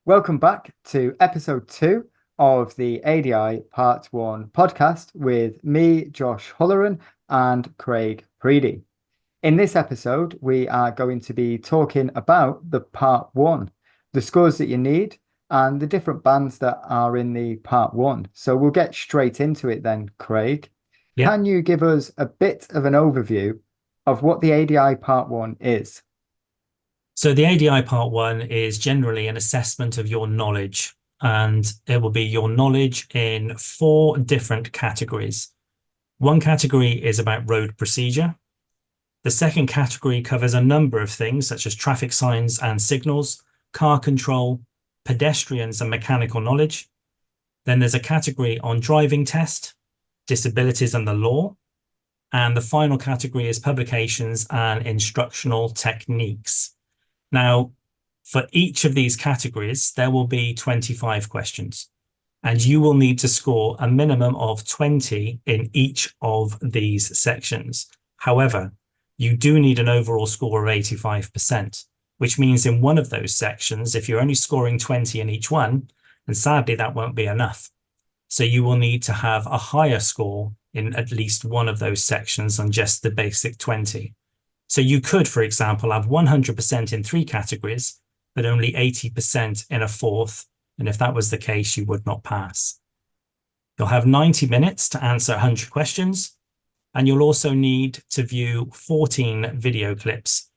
Welcome back to episode 2 of the ADI Part 1 podcast with me, Josh Holleran, and Craig Preedy. In this episode, we are going to be talking about the Part 1, the scores that you need, and the different bands that are in the Part 1. So we'll get straight into it then, Craig. Yeah. Can you give us a bit of an overview of what the ADI Part 1 is? So the ADI part one is generally an assessment of your knowledge, and it will be your knowledge in four different categories. One category is about road procedure. The second category covers a number of things such as traffic signs and signals, car control, pedestrians and mechanical knowledge. Then there's a category on driving test, disabilities and the law. And the final category is publications and instructional techniques. Now, for each of these categories, there will be 25 questions, and you will need to score a minimum of 20 in each of these sections. However, you do need an overall score of 85%, which means in one of those sections, if you're only scoring 20 in each one, then sadly that won't be enough. So you will need to have a higher score in at least one of those sections than just the basic 20. So you could, for example, have 100% in three categories, but only 80% in a fourth. And if that was the case, you would not pass. You'll have 90 minutes to answer 100 questions. And you'll also need to view 14 video clips.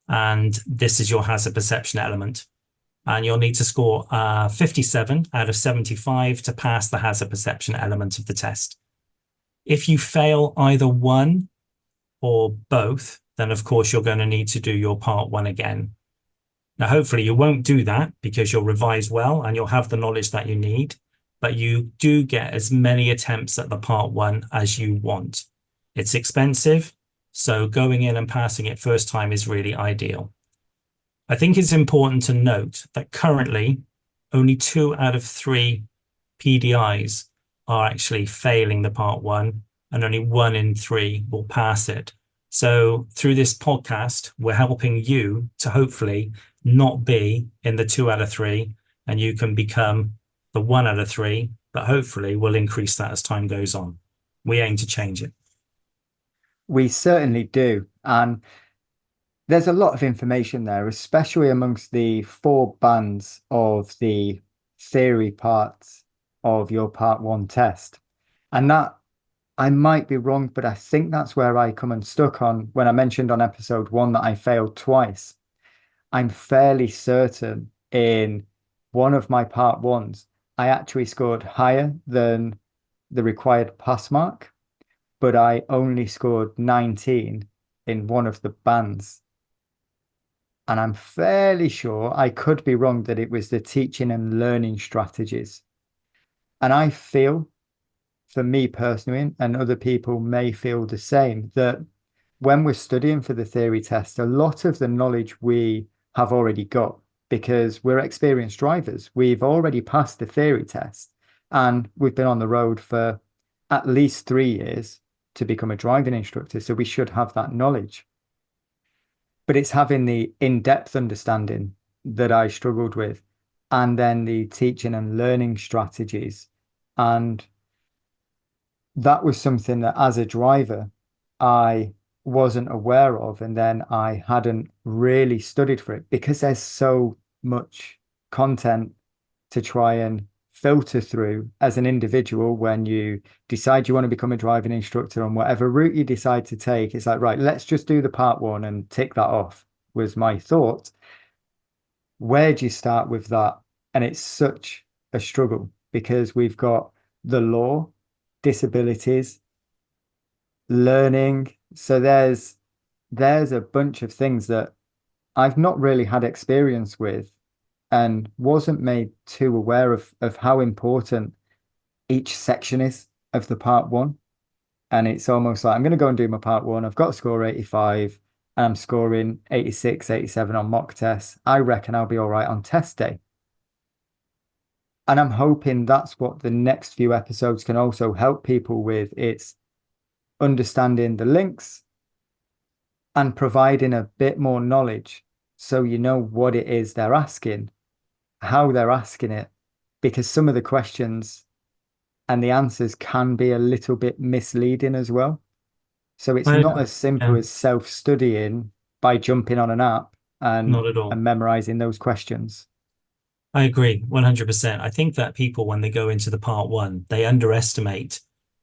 And this is your hazard perception element. And you'll need to score 57 out of 75 to pass the hazard perception element of the test. If you fail either one or both, then of course you're going to need to do your part one again. Now, hopefully you won't do that because you'll revise well and you'll have the knowledge that you need, but you do get as many attempts at the part one as you want. It's expensive, so going in and passing it first time is really ideal. I think it's important to note that currently only 2 out of 3 PDIs are actually failing the part one, and only 1 in 3 will pass it. So through this podcast, we're helping you to hopefully not be in the 2 out of 3, and you can become the 1 out of 3, but hopefully we'll increase that as time goes on. We aim to change it. We certainly do. And there's a lot of information there, especially amongst the 4 bands of the theory parts of your part 1 test. And that, I might be wrong, but I think that's where I come unstuck on when I mentioned on episode 1 that I failed twice. I'm fairly certain in one of my part 1s, I actually scored higher than the required pass mark, but I only scored 19 in one of the bands. And I'm fairly sure, I could be wrong, that it was the teaching and learning strategies. And I feel, for me personally, and other people may feel the same, that when we're studying for the theory test, a lot of the knowledge we have already got because we're experienced drivers. We've already passed the theory test and we've been on the road for at least 3 years to become a driving instructor. So we should have that knowledge. But it's having the in-depth understanding that I struggled with, and then the teaching and learning strategies. And that was something that as a driver, I wasn't aware of. And then I hadn't really studied for it because there's so much content to try and filter through as an individual when you decide you want to become a driving instructor on whatever route you decide to take. It's like, right, let's just do the part 1 and tick that off, was my thought. Where do you start with that? And it's such a struggle because we've got the law, disabilities, learning. So there's a bunch of things that I've not really had experience with and wasn't made too aware of how important each section is of the part 1. And it's almost like I'm going to go and do my part 1. I've got to score 85 and I'm scoring 86, 87 on mock tests. I reckon I'll be all right on test day. And I'm hoping that's what the next few episodes can also help people with. It's understanding the links and providing a bit more knowledge so you know what it is they're asking how they're asking it, because some of the questions and the answers can be a little bit misleading as well. So it's I, not as simple yeah, as self-studying by jumping on an app not at all. and memorizing those questions. I agree 100%. I think that people, when they go into the part one, they underestimate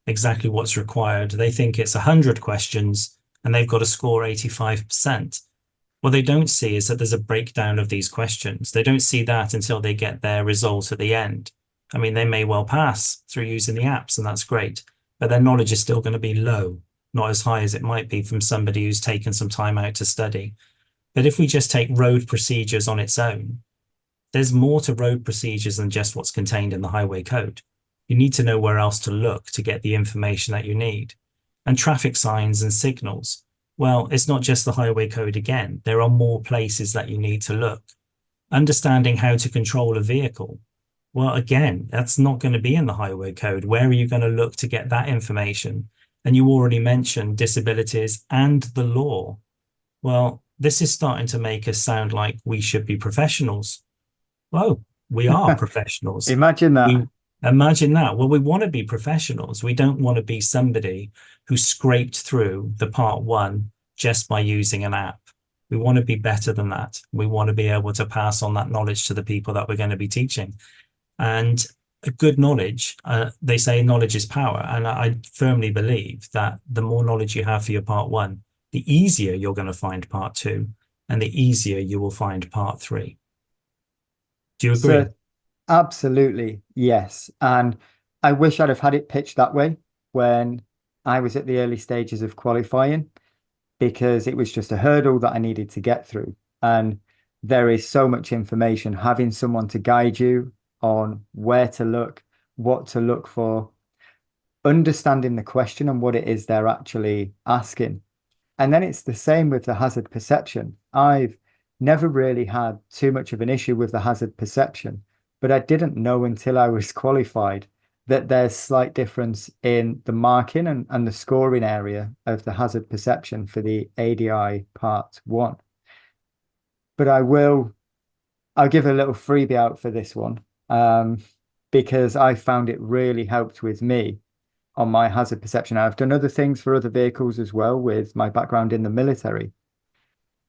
exactly what's required. They think it's 100 questions and they've got to score 85%. What they don't see is that there's a breakdown of these questions. They don't see that until they get their result at the end. I mean, they may well pass through using the apps, and that's great, but their knowledge is still going to be low, not as high as it might be from somebody who's taken some time out to study. But if we just take road procedures on its own, there's more to road procedures than just what's contained in the highway code. You need to know where else to look to get the information that you need. And traffic signs and signals. Well, it's not just the highway code again. There are more places that you need to look. Understanding how to control a vehicle. Well, again, that's not going to be in the highway code. Where are you going to look to get that information? And you already mentioned disabilities and the law. Well, this is starting to make us sound like we should be professionals. Oh, we are professionals. Imagine that. We imagine that. Well, we want to be professionals. We don't want to be somebody who scraped through the part one just by using an app. We want to be better than that. We want to be able to pass on that knowledge to the people that we're going to be teaching. And a good knowledge, they say knowledge is power. And I firmly believe that the more knowledge you have for your part one, the easier you're going to find part two, and the easier you will find part three. Do you agree? So absolutely, yes. And I wish I'd have had it pitched that way when I was at the early stages of qualifying, because it was just a hurdle that I needed to get through. And there is so much information, having someone to guide you on where to look, what to look for, understanding the question and what it is they're actually asking. And then it's the same with the hazard perception. I've never really had too much of an issue with the hazard perception, but I didn't know until I was qualified that there's slight difference in the marking and the scoring area of the hazard perception for the ADI part one. But I'll give a little freebie out for this one, because I found it really helped with me on my hazard perception. I've done other things for other vehicles as well with my background in the military,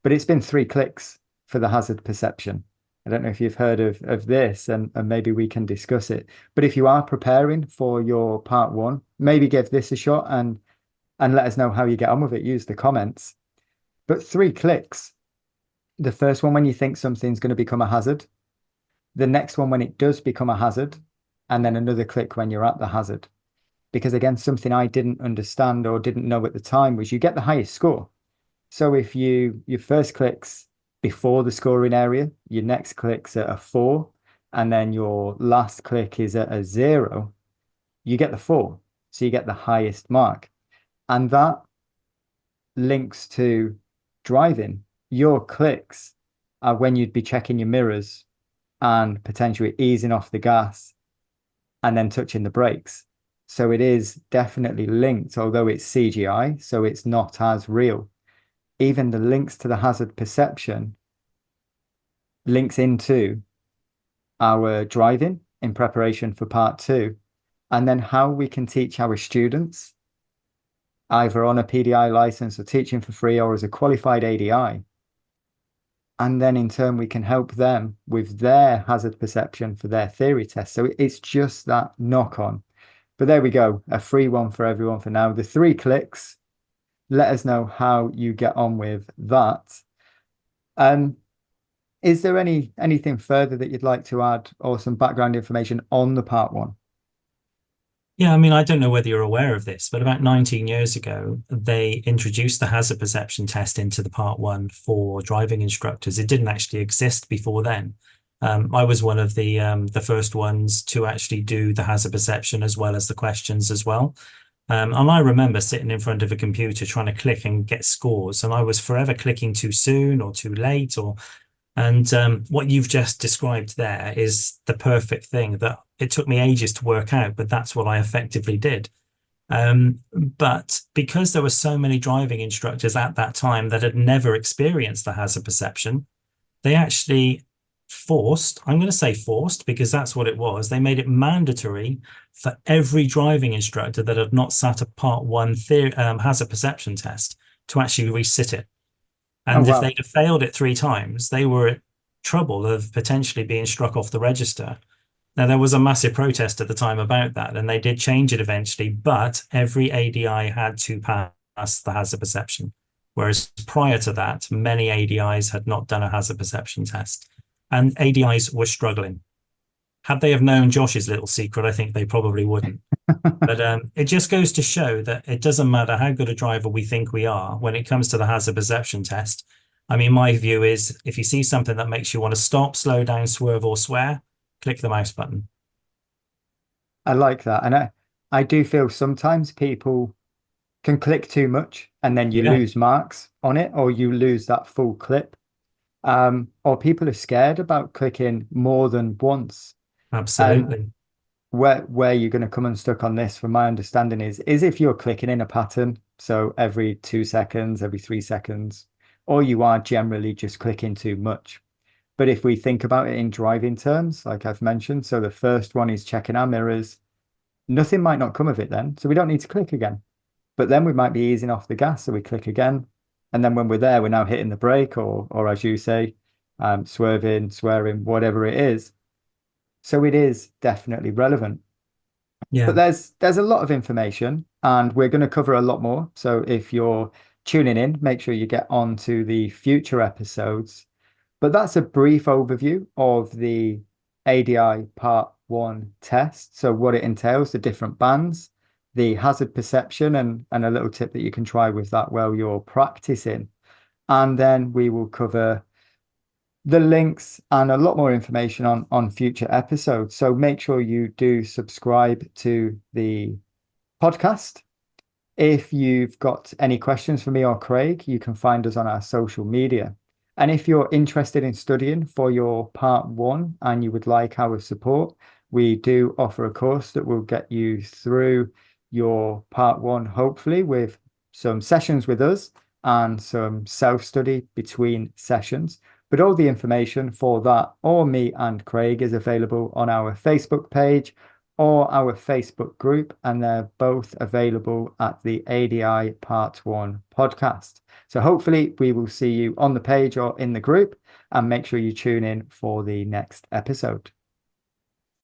but it's been 3 clicks for the hazard perception. I don't know if you've heard of this, and maybe we can discuss it. But if you are preparing for your part one, maybe give this a shot and let us know how you get on with it. Use the comments. But 3 clicks. The first one when you think something's going to become a hazard, the next one when it does become a hazard, and then another click when you're at the hazard. Because again, something I didn't understand or didn't know at the time was you get the highest score. So if your first click's before the scoring area, your next click's at a 4, and then your last click is at a 0, you get the 4. So you get the highest mark. And that links to driving. Your clicks are when you'd be checking your mirrors and potentially easing off the gas and then touching the brakes. So it is definitely linked, although it's CGI, so it's not as real. Even the links to the hazard perception links into our driving in preparation for part two, and then how we can teach our students either on a PDI license or teaching for free or as a qualified ADI. And then in turn, we can help them with their hazard perception for their theory test. So it's just that knock on. But there we go, a free one for everyone for now. The 3 clicks, let us know how you get on with that. Is there anything further that you'd like to add or some background information on the part one? Yeah, I mean, I don't know whether you're aware of this, but about 19 years ago, they introduced the hazard perception test into the part one for driving instructors. It didn't actually exist before then. I was one of the first ones to actually do the hazard perception as well as the questions as well. And I remember sitting in front of a computer trying to click and get scores, and I was forever clicking too soon or too late, and what you've just described there is the perfect thing that it took me ages to work out, but that's what I effectively did. But because there were so many driving instructors at that time that had never experienced the hazard perception, they actually forced, I'm going to say forced because that's what it was. They made it mandatory for every driving instructor that had not sat a part one hazard perception test to actually resit it. Oh, And if wow. they'd have failed it 3 times, they were at trouble of potentially being struck off the register. Now, there was a massive protest at the time about that, and they did change it eventually, but every ADI had to pass the hazard perception. Whereas prior to that, many ADIs had not done a hazard perception test, and ADIs were struggling. Had they have known Josh's little secret, I think they probably wouldn't. But it just goes to show that it doesn't matter how good a driver we think we are when it comes to the hazard perception test. I mean, my view is if you see something that makes you want to stop, slow down, swerve, or swear, click the mouse button. I like that. And I do feel sometimes people can click too much and then you Yeah, lose marks on it or you lose that full clip. Or people are scared about clicking more than once. And absolutely. where you're going to come unstuck on this, from my understanding, is if you're clicking in a pattern, so every 2 seconds, every 3 seconds, or you are generally just clicking too much. But if we think about it in driving terms, like I've mentioned, so the first one is checking our mirrors, nothing might not come of it then. So we don't need to click again. But then we might be easing off the gas, so we click again. And then when we're there, we're now hitting the brake or as you say, swerving, swearing, whatever it is. So it is definitely relevant. But Yeah. there's a lot of information and we're going to cover a lot more. So if you're tuning in, make sure you get on to the future episodes. But that's a brief overview of the ADI Part 1 test. So what it entails, the different bands, the hazard perception, and a little tip that you can try with that while you're practicing. And then we will cover the links and a lot more information on future episodes. So make sure you do subscribe to the podcast. If you've got any questions for me or Craig, you can find us on our social media. And if you're interested in studying for your part one and you would like our support, we do offer a course that will get you through your part one, hopefully, with some sessions with us and some self-study between sessions. But all the information for that or me and Craig is available on our Facebook page or our Facebook group, and they're both available at the ADI Part 1 podcast. So hopefully we will see you on the page or in the group, and make sure you tune in for the next episode.